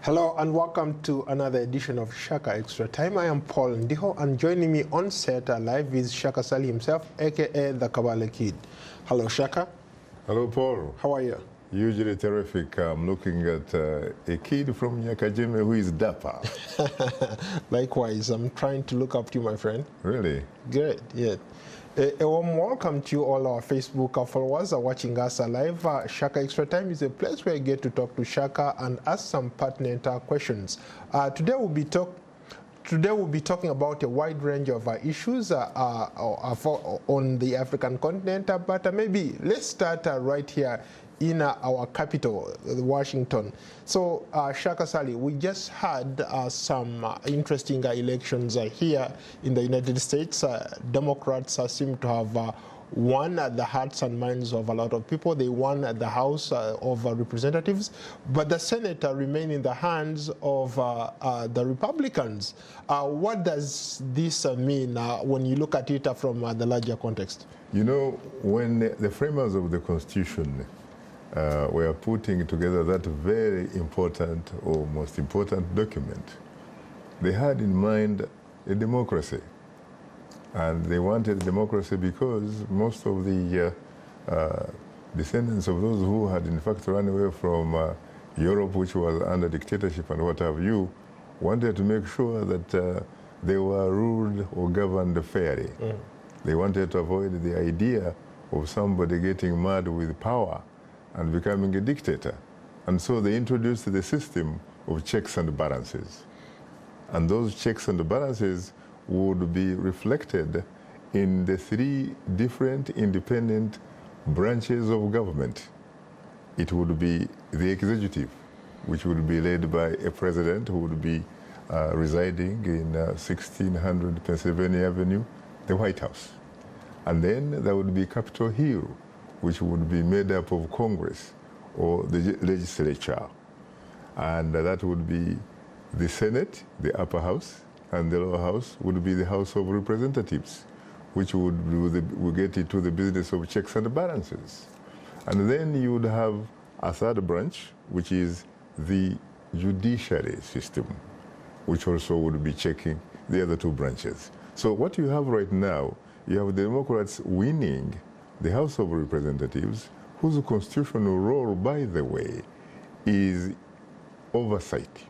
Hello and welcome to another edition of Shaka Extra Time. I am Paul Ndiho, and joining me on set live is Shaka Sali himself, aka the Kabale Kid. Hello, Shaka. Hello, Paul. How are you? Usually terrific. I'm looking at a kid from Nyakajeme who is dapper. Likewise, I'm trying to look up to you, my friend. Really? Good, yeah. A warm welcome to all our Facebook followers watching us live. Shaka Extra Time is a place where you get to talk to Shaka and ask some pertinent questions. Today we'll be talking about a wide range of issues on the African continent, but maybe let's start right here in our capital, Washington. So, Shaka Sali, we just had some interesting elections here in the United States. Democrats seem to have won the hearts and minds of a lot of people. They won the House of Representatives, but the Senate remain in the hands of the Republicans. What does this mean when you look at it from the larger context? You know, when the framers of the Constitution were putting together that very important or most important document, they had in mind a democracy. And they wanted democracy because most of the descendants of those who had in fact run away from Europe, which was under dictatorship and what have you, wanted to make sure that they were ruled or governed fairly. They wanted to avoid the idea of somebody getting mad with power and becoming a dictator. And so they introduced the system of checks and balances. And those checks and balances would be reflected in the three different independent branches of government. It would be the executive, which would be led by a president who would be residing in 1600 Pennsylvania Avenue, the White House. And then there would be Capitol Hill, which would be made up of Congress or the legislature. And that would be the Senate, the upper house, and the lower house would be the House of Representatives, which would get into the business of checks and balances. And then you would have a third branch, which is the judiciary system, which also would be checking the other two branches. So what you have right now, you have the Democrats winning the House of Representatives, whose constitutional role, by the way, is oversight.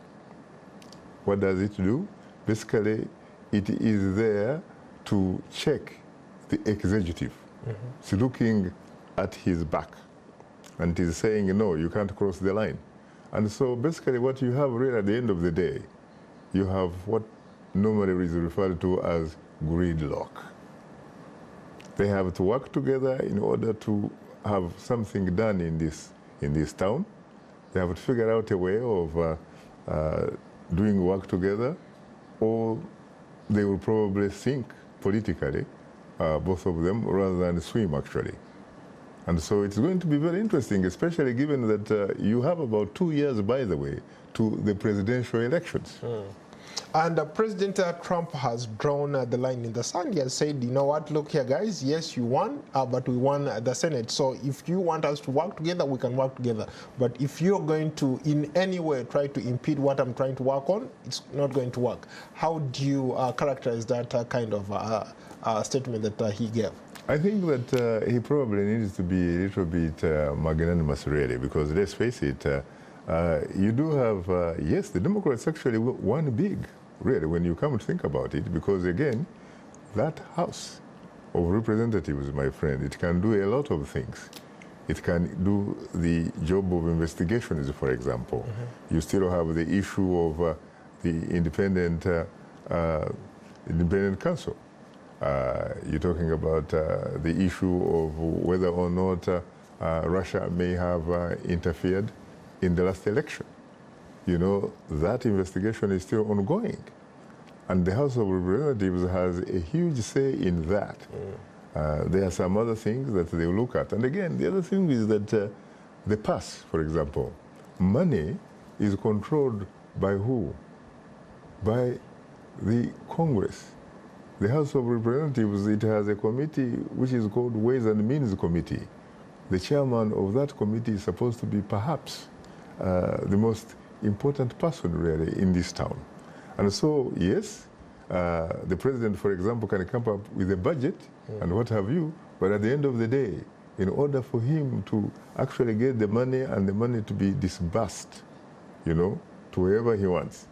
What does it do? Basically, it is there to check the executive. It's looking at his back, and it is saying, no, you can't cross the line. And so basically what you have really at the end of the day, you have what normally is referred to as gridlock. They have to work together in order to have something done in this town. They have to figure out a way of doing work together, or they will probably sink politically, both of them, rather than swim, actually. And so it's going to be very interesting, especially given that you have about 2 years, by the way, to the presidential elections. And President Trump has drawn the line in the sand. He has said, you know what, look here, guys, yes, you won, but we won the Senate. So if you want us to work together, we can work together. But if you're going to, in any way, try to impede what I'm trying to work on, it's not going to work. How do you characterize that kind of statement that he gave? I think that he probably needs to be a little bit magnanimous, really, because let's face it, you do have, yes, the Democrats actually won big, really, when you come to think about it, because again, that House of Representatives, my friend, it can do a lot of things. It can do the job of investigations, for example. You still have the issue of the independent counsel. You're talking about the issue of whether or not Russia may have interfered in the last election. You know, that investigation is still ongoing. And the House of Representatives has a huge say in that. There are some other things that they look at. And again, the other thing is that the purse, for example, money is controlled by who? By the Congress. The House of Representatives, it has a committee which is called Ways and Means Committee. The chairman of that committee is supposed to be perhaps the most important person really in this town. And so, yes, the president, for example, can come up with a budget and what have you, but at the end of the day, in order for him to actually get the money and the money to be disbursed, you know, to wherever he wants,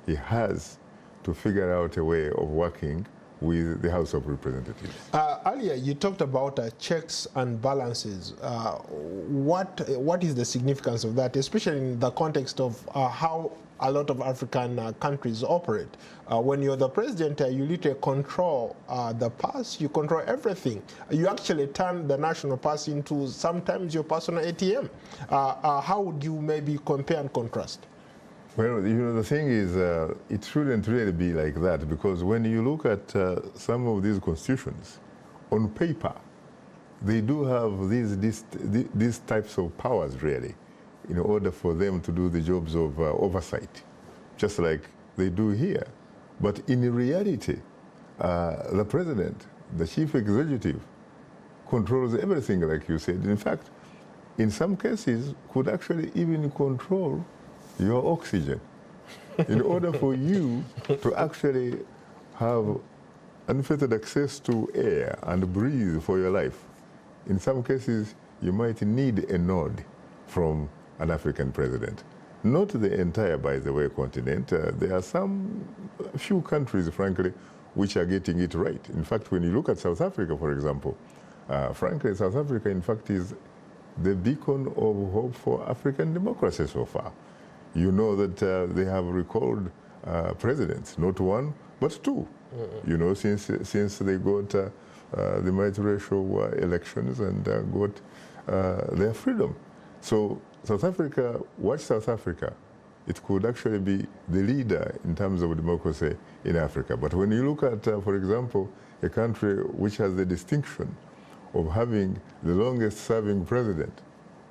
he has to figure out a way of working with the House of Representatives. Earlier, you talked about checks and balances. What is the significance of that, especially in the context of how a lot of African countries operate? When you're the president, you literally control the purse, you control everything. You actually turn the national purse into sometimes your personal ATM. How would you maybe compare and contrast? Well, you know, the thing is, it shouldn't really be like that, because when you look at some of these constitutions, on paper, they do have these types of powers, really, in order for them to do the jobs of oversight, just like they do here. But in reality, the president, the chief executive, controls everything, like you said. In fact, in some cases, could actually even control your oxygen. In order for you to actually have unfettered access to air and breathe for your life, in some cases you might need a nod from an African president. Not the entire, by the way, continent. There are a few countries, frankly, which are getting it right. In fact, when you look at South Africa, for example, frankly, South Africa, in fact, is the beacon of hope for African democracy so far. You know that they have recalled presidents, not one, but two, you know, since they got the multiracial elections and got their freedom. So South Africa, watch South Africa. It could actually be the leader in terms of democracy in Africa. But when you look at, for example, a country which has the distinction of having the longest serving president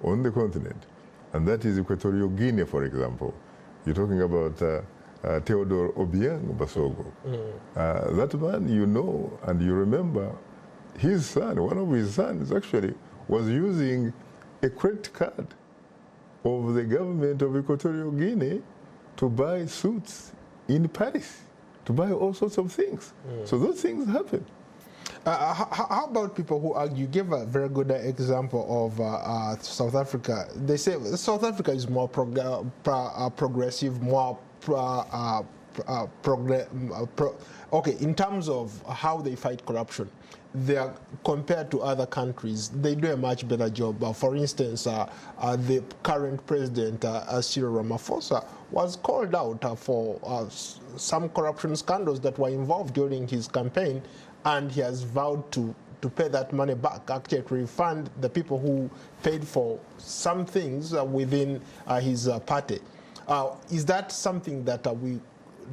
on the continent, and that is Equatorial Guinea, for example. You're talking about Theodore Obiang Basogo. That man, you know, and you remember, his son, one of his sons actually, was using a credit card of the government of Equatorial Guinea to buy suits in Paris, to buy all sorts of things. So those things happen. How about people who argue? You gave a very good example of South Africa. They say South Africa is more progressive, more okay, in terms of how they fight corruption. They are, compared to other countries, they do a much better job. For instance, the current president, Cyril Ramaphosa, was called out for some corruption scandals that were involved during his campaign, and he has vowed to pay that money back, actually to refund the people who paid for some things within his party. Is that something that we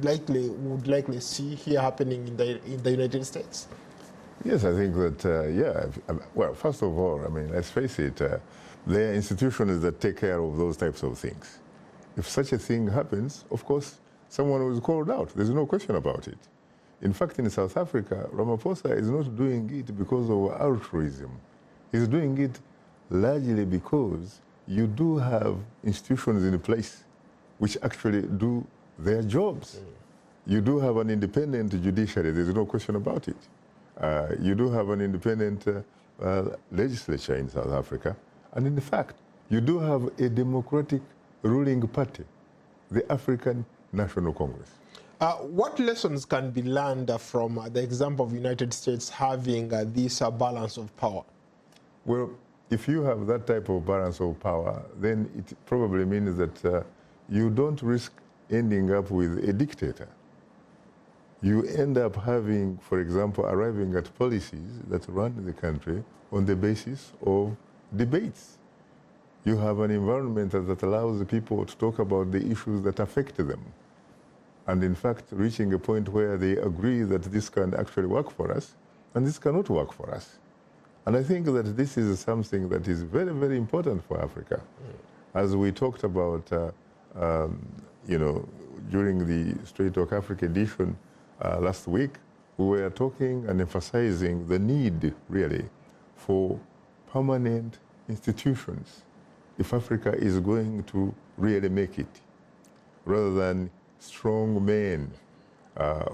would likely see here happening in the United States? Yes, I think that, yeah, well, first of all, I mean, let's face it, there are institutions that take care of those types of things. If such a thing happens, of course, someone was called out. There's no question about it. In fact, in South Africa, Ramaphosa is not doing it because of altruism. He's doing it largely because you do have institutions in place which actually do their jobs. You do have an independent judiciary, there's no question about it. You do have an independent legislature in South Africa. And in fact, you do have a democratic ruling party, the African National Congress. What lessons can be learned from the example of the United States having this balance of power? Well, if you have that type of balance of power, then it probably means that you don't risk ending up with a dictator. You end up having, for example, arriving at policies that run the country on the basis of debates. You have an environment that allows the people to talk about the issues that affect them. And in fact, reaching a point where they agree that this can actually work for us, and this cannot work for us. And I think that this is something that is very, very important for Africa. As we talked about, you know, during the Straight Talk Africa edition last week, we were talking and emphasizing the need, really, for permanent institutions if Africa is going to really make it. rather than strong men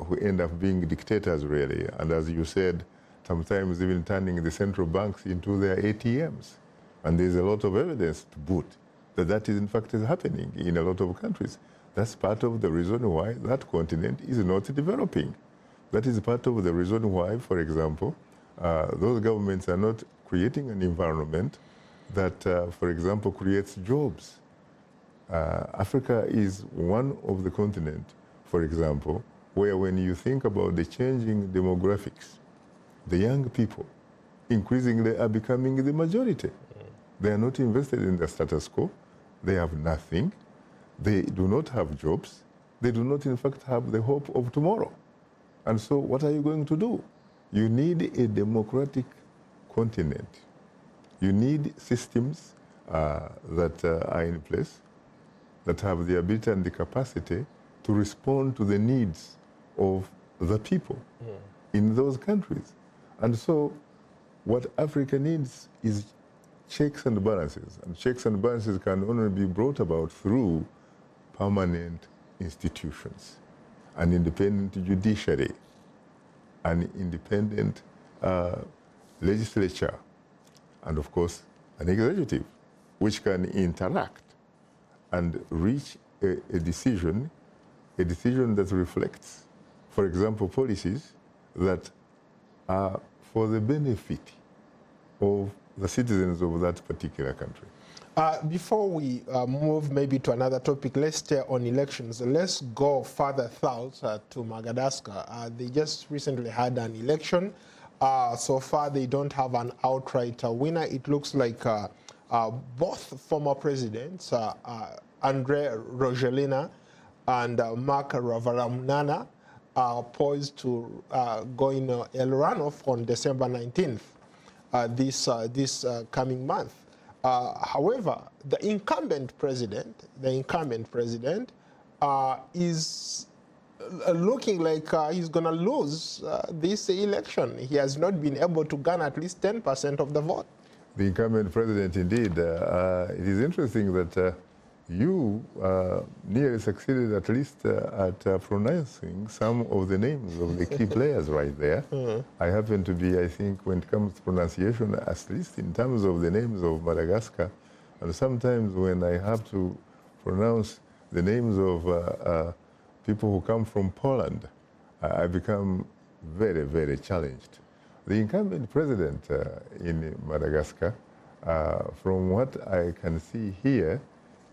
who end up being dictators, really. And as you said, sometimes even turning the central banks into their ATMs. And there's a lot of evidence to boot that that is in fact is happening in a lot of countries. That's part of the reason why that continent is not developing. That is part of the reason why, for example, those governments are not creating an environment that, for example, creates jobs. Africa is one of the continents, for example, where when you think about the changing demographics, the young people increasingly are becoming the majority. They are not invested in the status quo. They have nothing. They do not have jobs. They do not, in fact, have the hope of tomorrow. And so what are you going to do? You need a democratic continent. You need systems that are in place that have the ability and the capacity to respond to the needs of the people in those countries. And so what Africa needs is checks and balances. And checks and balances can only be brought about through permanent institutions, an independent judiciary, an independent legislature, and of course, an executive, which can interact and reach a decision that reflects, for example, policies that are for the benefit of the citizens of that particular country. Before we move maybe to another topic, let's stay on elections. Let's go further south to Madagascar. They just recently had an election. So far, they don't have an outright winner. It looks like both former presidents, Andre Rajoelina and Marc Ravalomanana, are poised to go in a runoff on December 19th, this coming month. However, the incumbent president is looking like he's going to lose this election. He has not been able to garner at least 10% of the vote. The incumbent president, indeed. It is interesting that you nearly succeeded at least at pronouncing some of the names of the key players right there. I happen to be, I think, when it comes to pronunciation, at least in terms of the names of Madagascar, and sometimes when I have to pronounce the names of people who come from Poland, I become very, very challenged. The incumbent president in Madagascar, from what I can see here,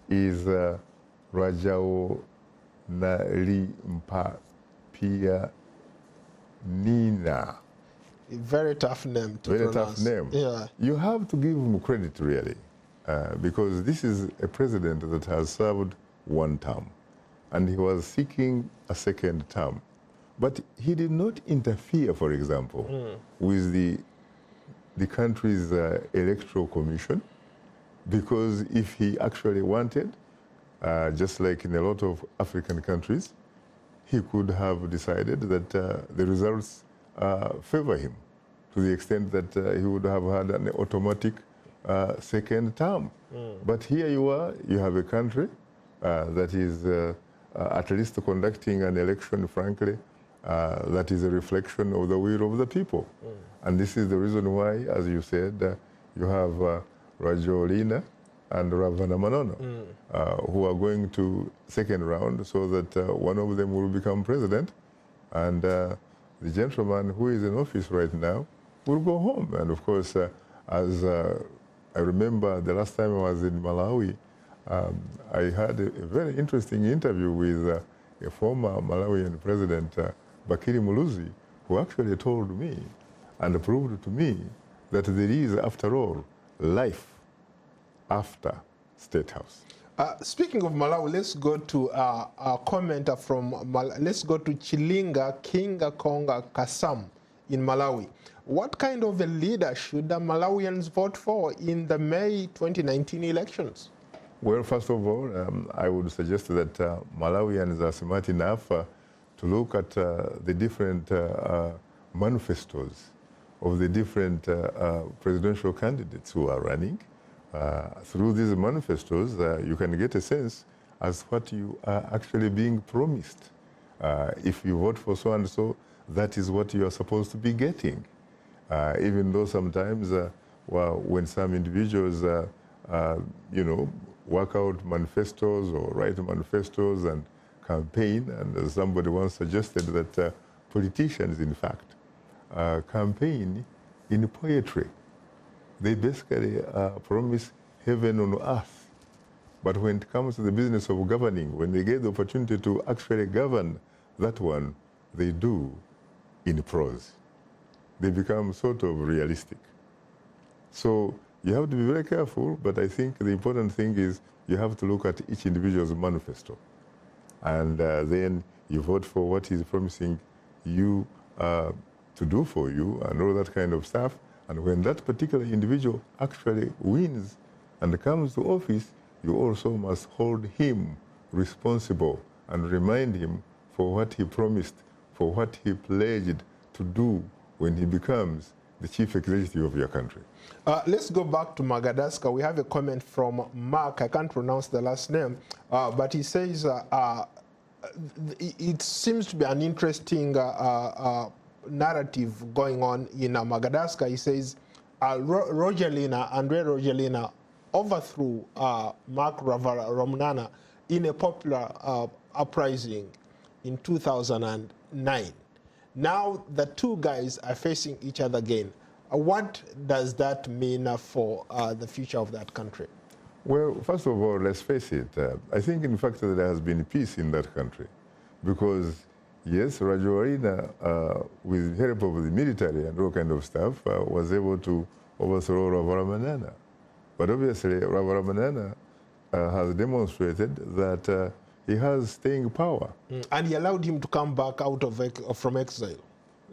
is Rajaonarimpapianina. A very tough name to pronounce. Very tough name. Yeah. You have to give him credit, really, because this is a president that has served one term, and he was seeking a second term. But he did not interfere, for example, with the country's electoral commission, because if he actually wanted, just like in a lot of African countries, he could have decided that the results favor him to the extent that he would have had an automatic second term. But here you are, you have a country that is at least conducting an election, frankly, that is a reflection of the will of the people. And this is the reason why, as you said, you have Rajoelina and Ravalomanana, who are going to second round so that one of them will become president, and the gentleman who is in office right now will go home. And of course, as I remember the last time I was in Malawi, I had a very interesting interview with a former Malawian president, Bakiri Muluzi, who actually told me and proved to me that there is, after all, life after State House. Speaking of Malawi, let's go to a commenter from let's go to Chilinga Kinga Konga Kasam in Malawi. What kind of a leader should the Malawians vote for in the May 2019 elections? Well, first of all, I would suggest that Malawians are smart enough to look at the different manifestos of the different presidential candidates who are running. Through these manifestos, you can get a sense as what you are actually being promised. If you vote for so and so, that is what you are supposed to be getting. Even though sometimes, when some individuals, work out manifestos or write manifestos and campaign, and as somebody once suggested that politicians, in fact, campaign in poetry. They basically promise heaven on earth. But when it comes to the business of governing, when they get the opportunity to actually govern that one, they do in prose. They become sort of realistic. So you have to be very careful, but I think the important thing is you have to look at each individual's manifesto. And then you vote for what he's promising you to do for you and all that kind of stuff. And when that particular individual actually wins and comes to office, you also must hold him responsible and remind him for what he promised, for what he pledged to do when he becomes the chief executive of your country. Let's go back to Madagascar. We have a comment from Mark. I can't pronounce the last name, but he says it seems to be an interesting narrative going on in Madagascar. He says Andre Rogelina overthrew Mark Ravalomanana in a popular uprising in 2009. Now the two guys are facing each other again. What does that mean for the future of that country? Well, first of all, let's face it. I think, in fact, that there has been peace in that country. Because, yes, Rajoelina, with the help of the military and all kind of stuff, was able to overthrow Ravalomanana. But obviously, Ravalomanana has demonstrated that he has staying power. And he allowed him to come back out from exile.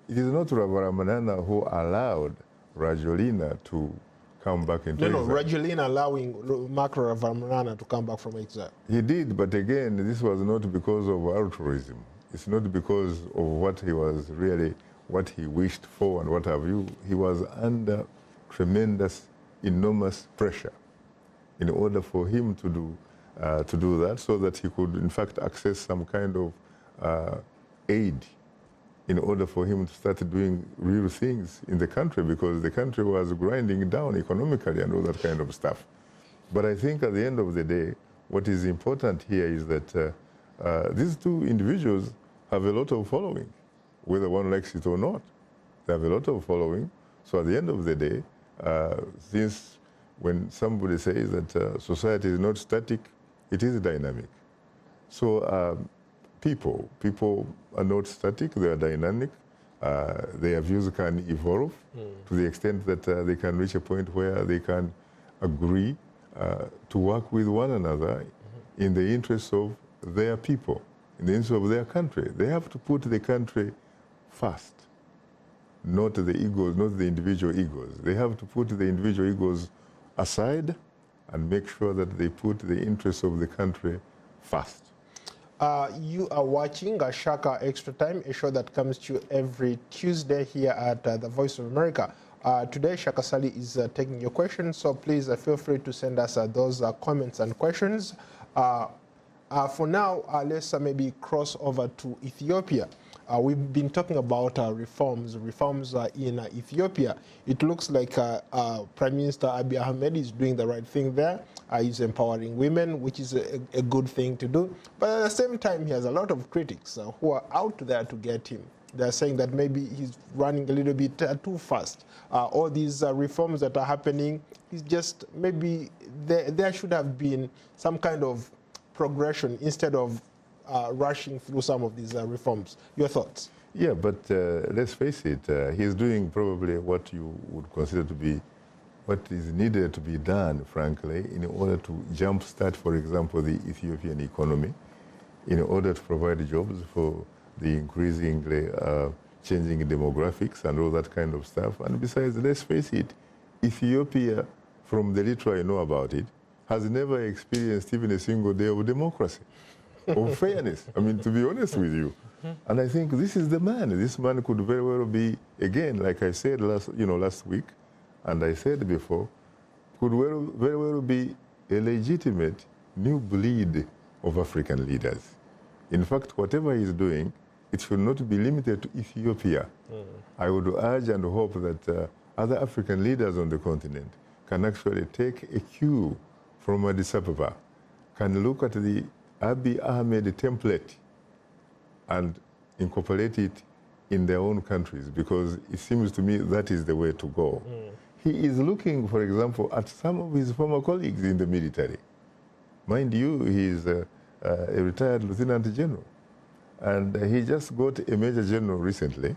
It is not Ravalomanana who allowed Rajoelina to come back into exile. No, Rajoelina allowing Mark Ravalomanana to come back from exile. He did, but again, this was not because of altruism. It's not because of what he was really, what he wished for and what have you. He was under tremendous, enormous pressure in order for him to do that, so that he could, in fact, access some kind of aid in order for him to start doing real things in the country, because the country was grinding down economically and all that kind of stuff. But I think at the end of the day, what is important here is that these two individuals have a lot of following, whether one likes it or not. They have a lot of following. So at the end of the day, since when somebody says that society is not static, it is dynamic. So people are not static, they are dynamic. Their views can evolve to the extent that they can reach a point where they can agree to work with one another in the interests of their people, in the interest of their country. They have to put the country first, not the egos, not the individual egos. They have to put the individual egos aside and make sure that they put the interests of the country first. You are watching Shaka Extra Time, a show that comes to you every Tuesday here at the Voice of America. Today, Shaka Sali is taking your questions, so please feel free to send us those comments and questions. For now, let's maybe cross over to Ethiopia. We've been talking about reforms in Ethiopia. It looks like Prime Minister Abiy Ahmed is doing the right thing there. He's empowering women, which is a good thing to do. But at the same time, he has a lot of critics who are out there to get him. They're saying that maybe he's running a little bit too fast. All these reforms that are happening, he's just, maybe there should have been some kind of progression instead of rushing through some of these reforms. Your thoughts? Yeah, but let's face it, he's doing probably what you would consider to be what is needed to be done, frankly, in order to jumpstart, for example, the Ethiopian economy, in order to provide jobs for the increasingly changing demographics and all that kind of stuff. And besides, let's face it, Ethiopia, from the little I know about it, has never experienced even a single day of democracy, of fairness. I mean, to be honest with you. And I think this is the man. This man could very well be, again, like I said last week, and I said before, could very well be a legitimate new breed of African leaders. In fact, whatever he's doing, it should not be limited to Ethiopia. I would urge and hope that other African leaders on the continent can actually take a cue from Addis Ababa, can look at the Abiy Ahmed template and incorporate it in their own countries, because it seems to me that is the way to go. He is looking, for example, at some of his former colleagues in the military. Mind you, he is a retired lieutenant general. And he just got a major general recently,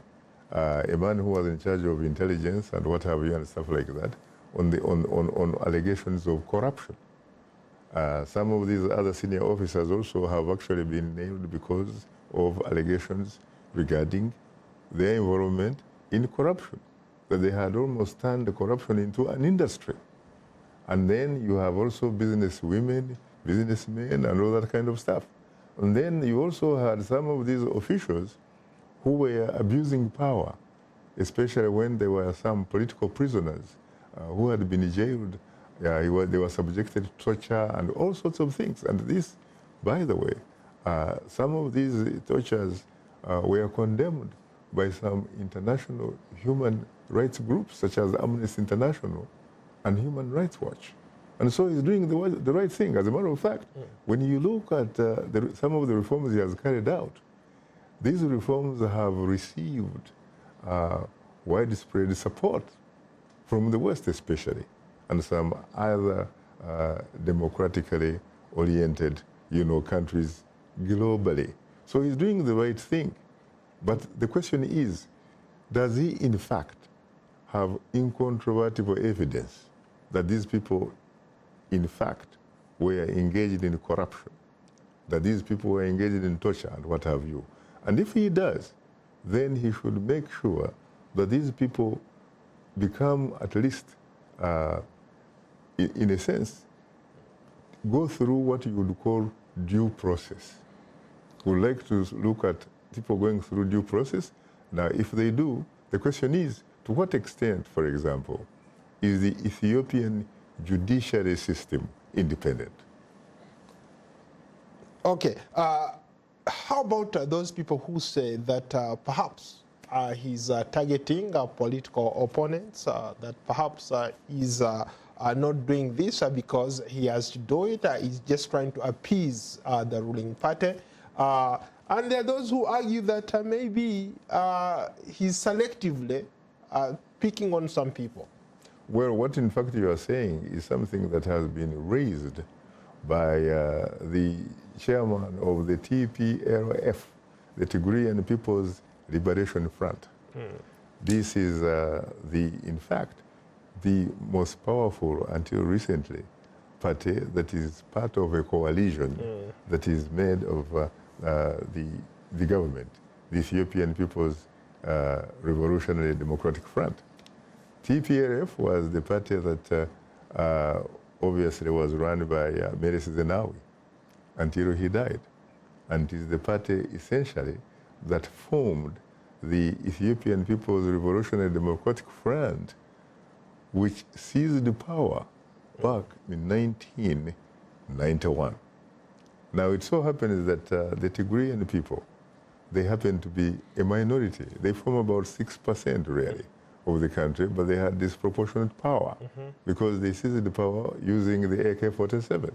a man who was in charge of intelligence and what have you and stuff like that, on allegations of corruption. Some of these other senior officers also have actually been named because of allegations regarding their involvement in corruption, that they had almost turned the corruption into an industry. And then you have also business women, businessmen, and all that kind of stuff. And then you also had some of these officials who were abusing power, especially when there were some political prisoners who had been jailed. They were subjected to torture and all sorts of things. And this, by the way, some of these tortures were condemned by some international human rights groups, such as Amnesty International and Human Rights Watch. And so he's doing the right thing. As a matter of fact, when you look at some of the reforms he has carried out, these reforms have received widespread support from the West especially, and some other democratically oriented, countries globally. So he's doing the right thing. But the question is, does he in fact have incontrovertible evidence that these people in fact were engaged in corruption, that these people were engaged in torture and what have you? And if he does, then he should make sure that these people become at least, in a sense, go through what you would call due process. We would like to look at people going through due process. Now, if they do, the question is, to what extent, for example, is the Ethiopian judiciary system independent? Okay. How about those people who say that perhaps he's targeting political opponents, that perhaps he's not doing this because he has to do it, he's just trying to appease the ruling party? And there are those who argue that maybe he's selectively picking on some people. Well, what in fact you are saying is something that has been raised by the chairman of the TPLF, the Tigrayan People's Liberation Front. This is, in fact, the most powerful, until recently, party that is part of a coalition that is made of the government, the Ethiopian People's Revolutionary Democratic Front. TPLF was the party that obviously was run by Meles Zenawi until he died. And it is the party essentially that formed the Ethiopian People's Revolutionary Democratic Front, which seized the power back in 1991. Now it so happens that the Tigrayan people, they happen to be a minority. They form about 6% really of the country, but they had disproportionate power because they seized the power using the AK-47.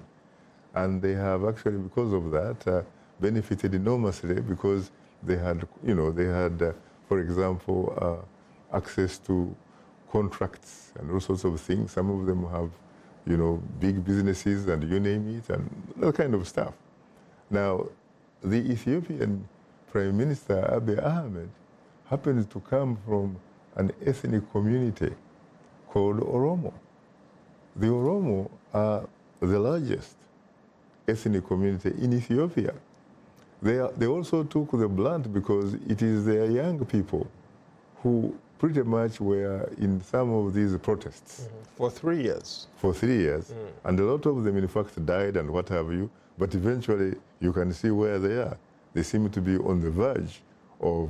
And they have actually, because of that, benefited enormously because they had, for example, access to contracts and all sorts of things. Some of them have, big businesses and you name it and that kind of stuff. Now, the Ethiopian Prime Minister Abiy Ahmed happens to come from an ethnic community called Oromo. The Oromo are the largest ethnic community in Ethiopia. They also took the brunt because it is their young people who pretty much were in some of these protests. For 3 years. For 3 years. And a lot of them, in fact, died and what have you. But eventually, you can see where they are. They seem to be on the verge of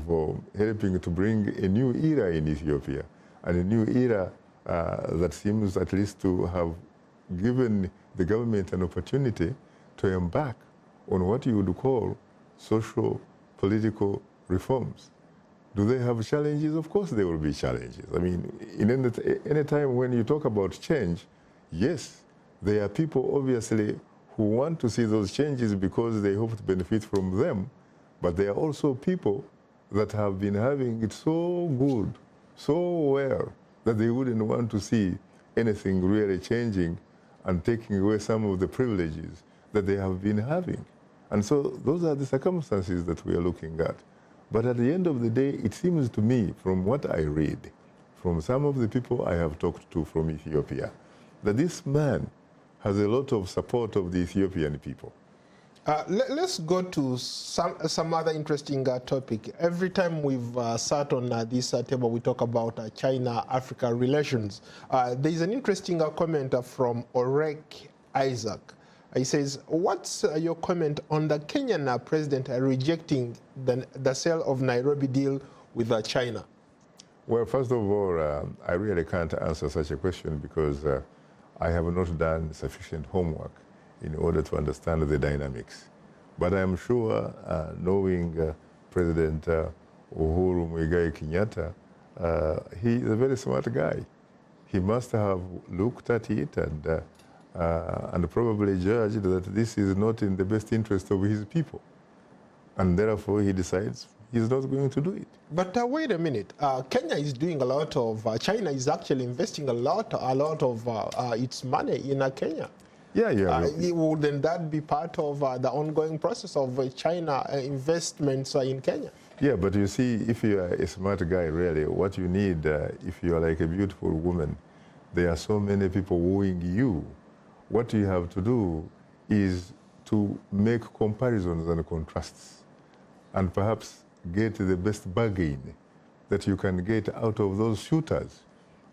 helping to bring a new era in Ethiopia, and a new era that seems at least to have given the government an opportunity to embark on what you would call social, political reforms. Do they have challenges? Of course there will be challenges. I mean, in any time when you talk about change, yes, there are people obviously who want to see those changes because they hope to benefit from them, but there are also people that have been having it so good, so well, that they wouldn't want to see anything really changing and taking away some of the privileges that they have been having. And so those are the circumstances that we are looking at. But at the end of the day, it seems to me, from what I read, from some of the people I have talked to from Ethiopia, that this man has a lot of support of the Ethiopian people. Let's go to some other interesting topic. Every time we've sat on this table, we talk about China-Africa relations. There is an interesting comment from Orek Isaac. He says, what's your comment on the Kenyan president rejecting the sale of Nairobi deal with China? Well, first of all, I really can't answer such a question because I have not done sufficient homework in order to understand the dynamics. But I'm sure, knowing President Uhuru Muigai Kenyatta, he is a very smart guy. He must have looked at it and probably judged that this is not in the best interest of his people. And therefore he decides he's not going to do it. But wait a minute, Kenya is doing a lot of, China is actually investing a lot of its money in Kenya. Yeah, yeah. Wouldn't that be part of the ongoing process of China investments in Kenya? Yeah, but you see, if you are a smart guy, really, what you need, if you are like a beautiful woman, there are so many people wooing you. What you have to do is to make comparisons and contrasts and perhaps get the best bargain that you can get out of those suitors.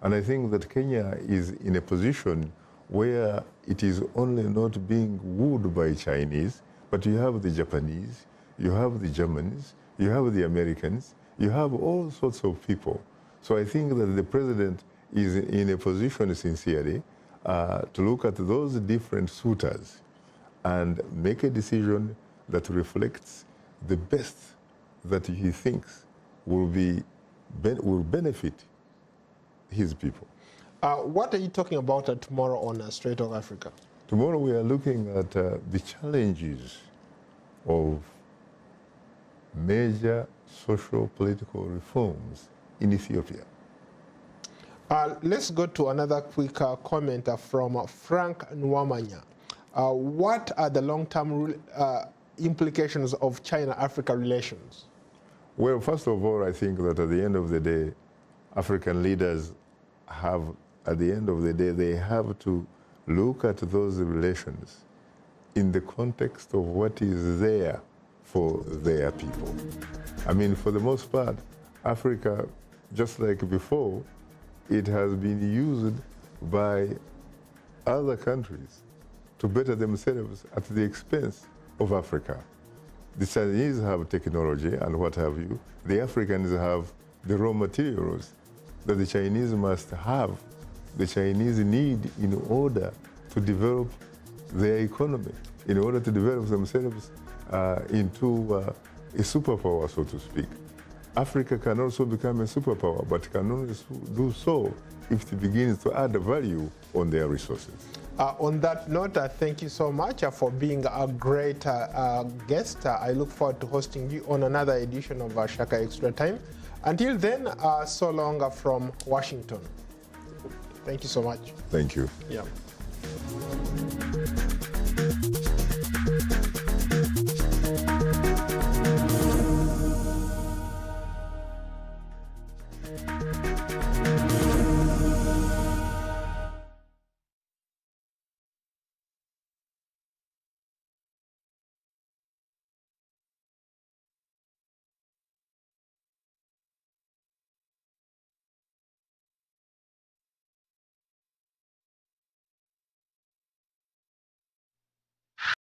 And I think that Kenya is in a position where it is only not being wooed by Chinese, but you have the Japanese, you have the Germans, you have the Americans, you have all sorts of people. So I think that the president is in a position, sincerely, to look at those different suitors and make a decision that reflects the best that he thinks will benefit his people. What are you talking about tomorrow on Straight Talk Africa? Tomorrow we are looking at the challenges of major social political reforms in Ethiopia. Let's go to another quick comment from Frank Nwamanya. What are the long-term implications of China-Africa relations? Well, first of all, I think that at the end of the day, African leaders have, at the end of the day, they have to look at those relations in the context of what is there for their people. I mean, for the most part, Africa, just like before, it has been used by other countries to better themselves at the expense of Africa. The Chinese have technology and what have you. The Africans have the raw materials that the Chinese must have, the Chinese need in order to develop their economy, in order to develop themselves into a superpower, so to speak. Africa can also become a superpower, but can only do so if it begins to add value on their resources. On that note, thank you so much for being a great guest. I look forward to hosting you on another edition of Shaka Extra Time. Until then, so long from Washington. Thank you so much. Thank you. Yeah.